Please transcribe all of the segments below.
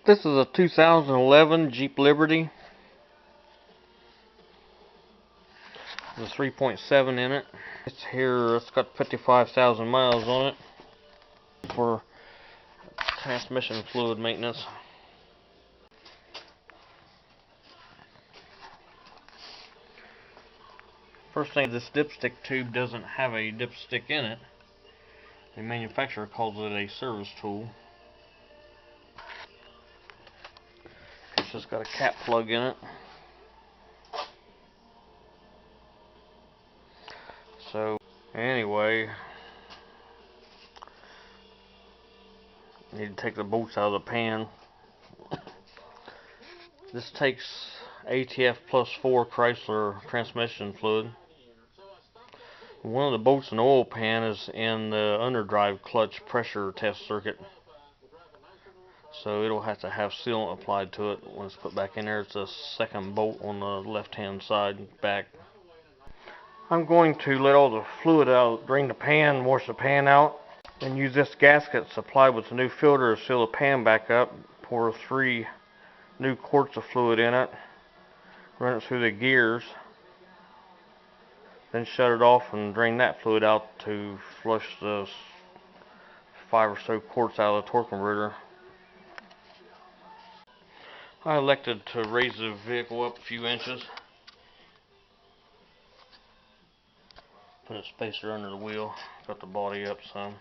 This is a 2011 Jeep Liberty. There's a 3.7 in it. It's got 55,000 miles on it for transmission fluid maintenance. First thing, this dipstick tube doesn't have a dipstick in it. The manufacturer calls it a service tool. It's just got a cap plug in it. So anyway, you need to take the bolts out of the pan. This takes ATF plus 4 Chrysler transmission fluid. One of the bolts in the oil pan is in the underdrive clutch pressure test circuit, so it'll have to have sealant applied to it when it's put back in there. It's the second bolt on the left hand side back. I'm going to let all the fluid out, drain the pan, wash the pan out, and use this gasket supplied with a new filter to seal the pan back up. Pour 3 new quarts of fluid in it, run it through the gears, then shut it off and drain that fluid out to flush the 5 or so quarts out of the torque converter. I elected to raise the vehicle up a few inches. Put a spacer under the wheel, got the body up some.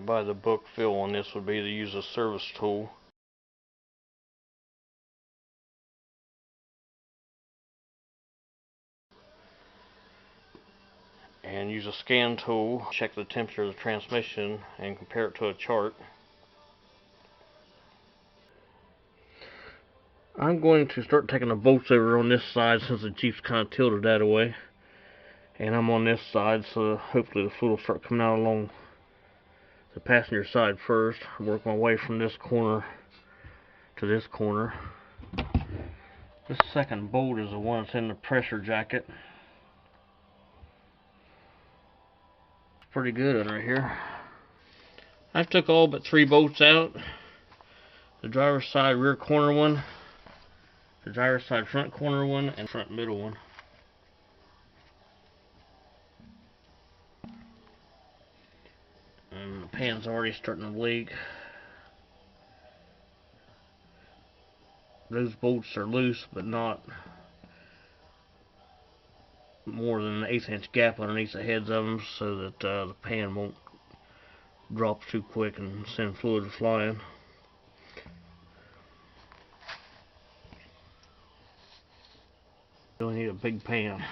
By the book feel on this would be to use a service tool. And use a scan tool, check the temperature of the transmission and compare it to a chart. I'm going to start taking the bolts over on this side since the Jeep's kind of tilted that away. And I'm on this side, so hopefully the fluid will start coming out along the passenger side first. Work my way from this corner to this corner. This second bolt is the one that's in the pressure jacket. It's pretty good under here. I took all but 3 bolts out. The driver's side rear corner one, the driver's side front corner one, and front middle one. And the pan's already starting to leak. Those bolts are loose, but not more than an 1/8 inch gap underneath the heads of them, so that the pan won't drop too quick and send fluid flying. Really need a big pan.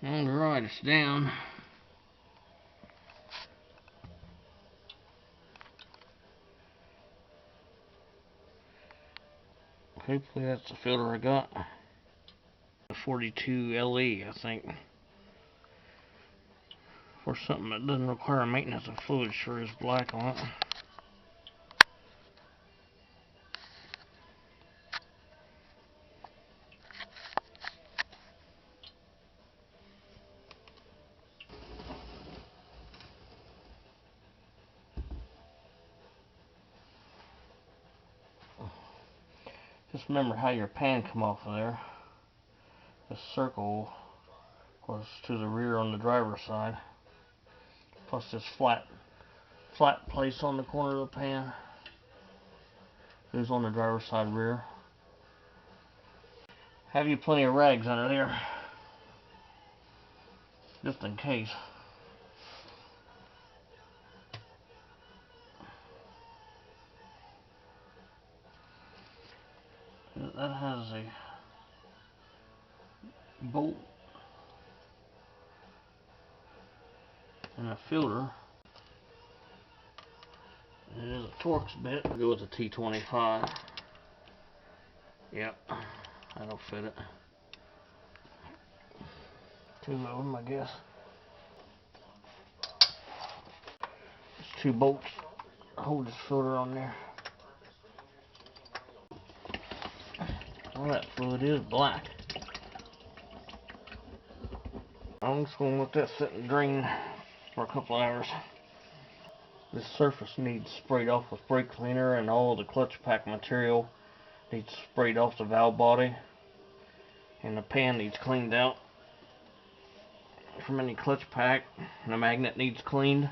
Alright, it's down. Hopefully that's the filter I got. The 42 LE, I think. For something that doesn't require maintenance, the fluid sure is black on it. Just remember how your pan come off of there. This circle was to the rear on the driver's side, plus this flat place on the corner of the pan is on the driver's side rear. Have you plenty of rags under there, just in case. That has a bolt and a filter. It is a Torx bit. I'll go with a T25. Yep, that'll fit it. 2 of them, I guess. There's 2 bolts. Hold this filter on there. All that fluid is black. I'm just going to let that sit and drain for a couple hours. This surface needs sprayed off with brake cleaner, and all the clutch pack material needs sprayed off the valve body, and the pan needs cleaned out from any clutch pack, and the magnet needs cleaned.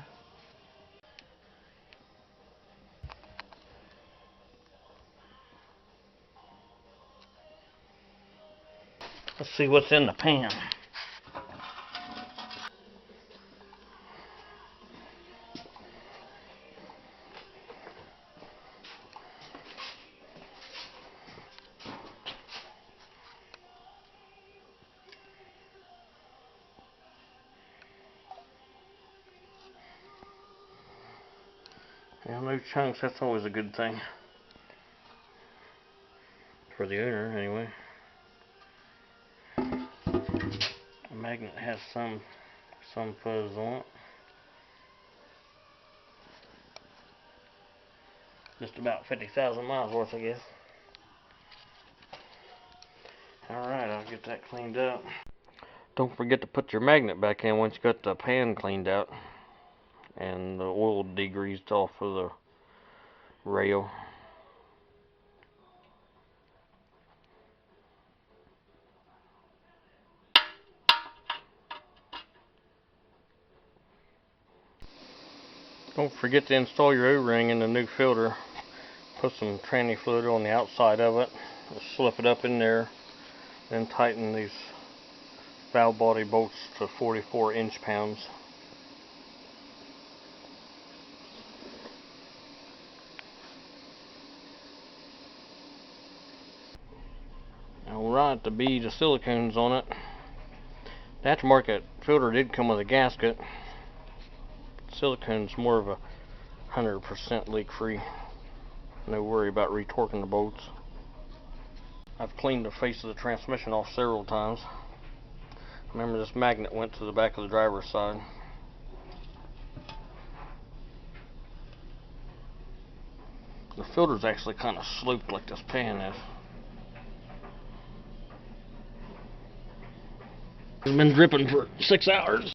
Let's see what's in the pan. Yeah, no chunks, that's always a good thing. For the owner, anyway. The magnet has some fuzz on it. Just about 50,000 miles worth, I guess. Alright, I'll get that cleaned up. Don't forget to put your magnet back in once you got the pan cleaned out and the oil degreased off of the rail. Don't forget to install your O-ring in the new filter. Put some tranny fluid on the outside of it. Just slip it up in there. Then tighten these valve body bolts to 44 inch-pounds. Alright, to be the silicones on it. The aftermarket filter did come with a gasket. Silicone's more of a 100% leak-free. No worry about retorquing the bolts. I've cleaned the face of the transmission off several times. Remember, this magnet went to the back of the driver's side. The filter's actually kind of sloped like this pan is. It's been dripping for 6 hours.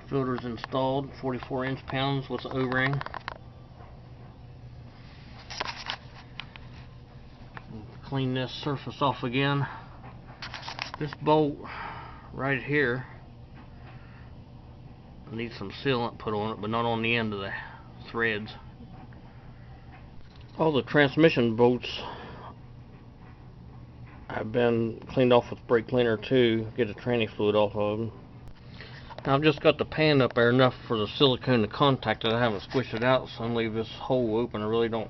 Filter's installed, 44 inch-pounds with the O-ring. Clean this surface off again. This bolt right here needs some sealant put on it, but not on the end of the threads. All the transmission bolts have been cleaned off with brake cleaner too. Get the tranny fluid off of them. Now I've just got the pan up there enough for the silicone to contact it. I haven't squished it out, so I'm gonna leave this hole open. I really don't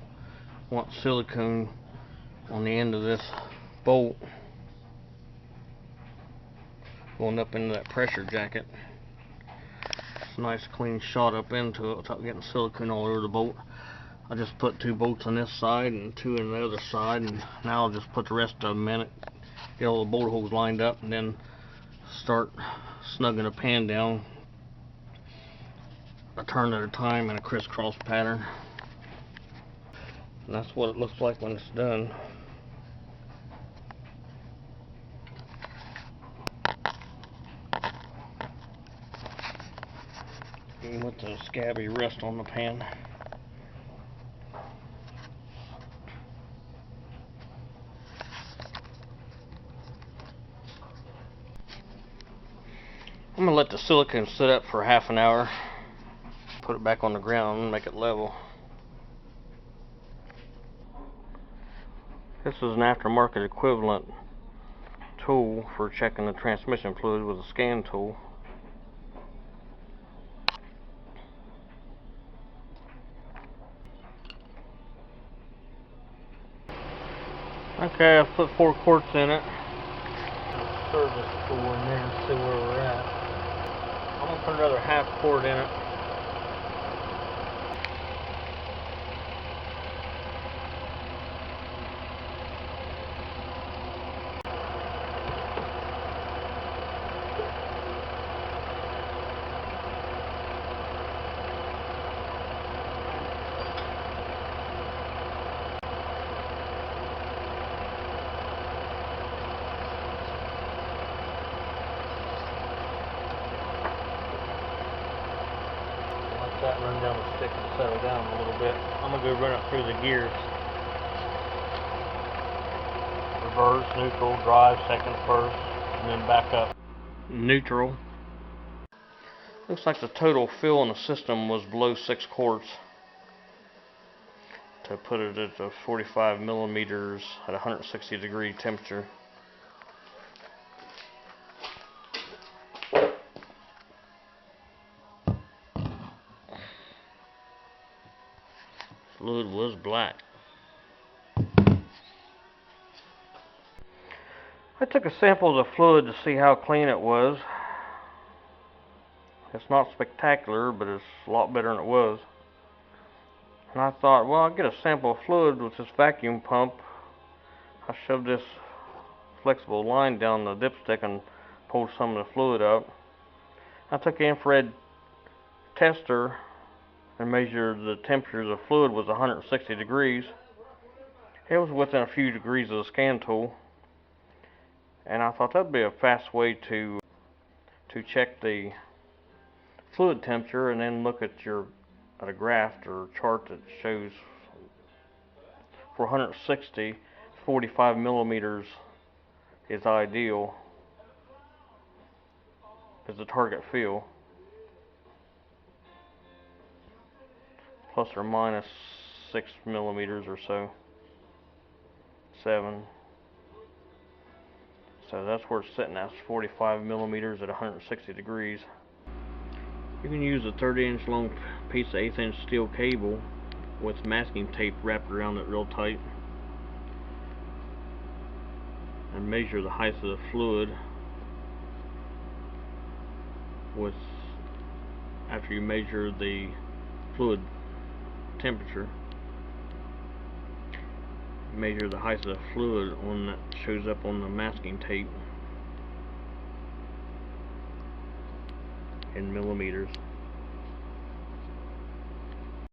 want silicone on the end of this bolt going up into that pressure jacket. It's a nice clean shot up into it without getting silicone all over the bolt. I just put 2 bolts on this side and 2 on the other side, and now I'll just put the rest of them in it, get all the bolt holes lined up, and then start snugging the pan down a turn at a time in a crisscross pattern. And that's what it looks like when it's done. Even with the scabby rust on the pan. I'm going to let the silicone sit up for half an hour. Put it back on the ground and make it level. This is an aftermarket equivalent tool for checking the transmission fluid with a scan tool. Okay, I've put 4 quarts in it. Service tool in there and see where we're at. I'm going to put another half quart in it. let that run down the stick and settle down a little bit. I'm going to go run it through the gears. Reverse, neutral, drive, second, first, and then back up. Neutral. Looks like the total fill in the system was below 6 quarts. To put it at 45 millimeters at 160 degree temperature. Fluid was black. I took a sample of the fluid to see how clean it was. It's not spectacular, but it's a lot better than it was. And I thought, well, I'll get a sample of fluid with this vacuum pump. I shoved this flexible line down the dipstick and pulled some of the fluid up. I took an infrared tester and measured the temperature of the fluid was 160 degrees. It was within a few degrees of the scan tool. And I thought that'd be a fast way to check the fluid temperature and then look at a graph or chart that shows for 160, 45 millimeters is ideal, is the target fill, plus or minus 6 millimeters or so, 7. So that's where it's sitting at, 45 millimeters at 160 degrees. You can use a 30-inch long piece of 1/8-inch steel cable with masking tape wrapped around it real tight and measure the height of the fluid after you measure the fluid temperature. Measure the height of the fluid that shows up on the masking tape in millimeters.